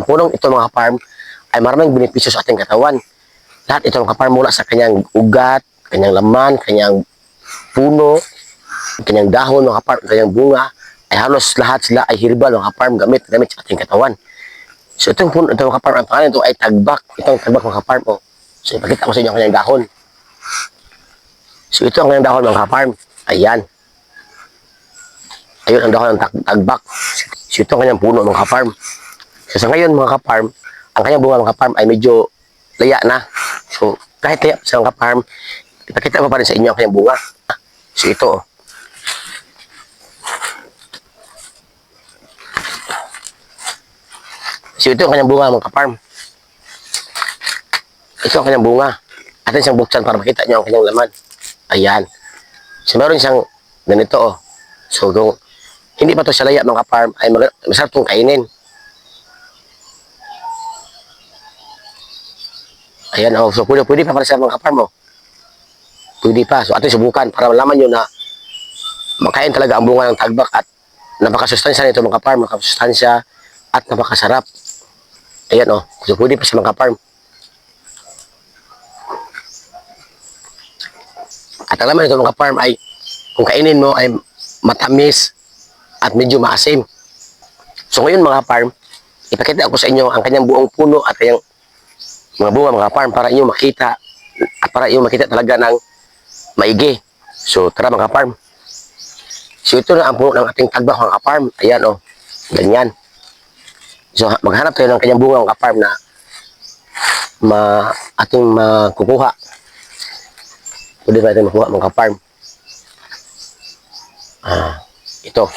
punong ito mga farm ay maraming benepisyo sa ating katawan. Lahat ito mga farm mula sa kanyang ugat, kanyang laman, kanyang puno, kanyang dahon mga farm, kanyang bunga, ay halos lahat sila ay herbal mga farm gamit sa ating katawan. So itong puno, ito mga farm, ang pangalan ito ay tagbak. Itong tagbak mga farm po. So ipakita ko sa inyo ang kanyang dahon. So ito ang kanyang dahon mga farm. Ayan. Ayun ang dahon ng tagbak. So ito ang kanyang puno mga farm. So sa ngayon mga farm, ang kanyang bunga mga farm ay medyo laya na. So kahit laya sa mga farm, ipakita ko pa rin sa inyo ang kanyang bunga. So ito oh. So ito ang kanyang bunga mga farm. Ito ang kanyang bunga. Atin siyang buksan para makita niyo ang kanyang laman. Ayan. So meron siyang ganito oh. So kung hindi pa ito siya laya mga farm, ay masarap itong kainin. Ayan oh. So pwede pa para sa mga farm oh. Pwede pa. So atin subukan para malaman nyo na makain talaga ang bunga ng tagbak at napakasustansya nito mga farm. Napakasustansya at napakasarap. Ayan oh. So pwede pa sa mga farm. At alam mo ito mga farm ay kung kainin mo ay matamis at medyo maasim. So ngayon mga farm, ipakita ko sa inyo ang kanyang buong puno at kanyang mga bunga mga farm para inyo makita at para inyo makita talaga ng maigi. So tara mga farm. So ito na ang puno ng ating tagbak mga farm. Ayan oh. Ganyan. So maghanap tayo ng kanyang bunga mga farm na ating makukuha. Pwede natin makuha mga farm. Ito.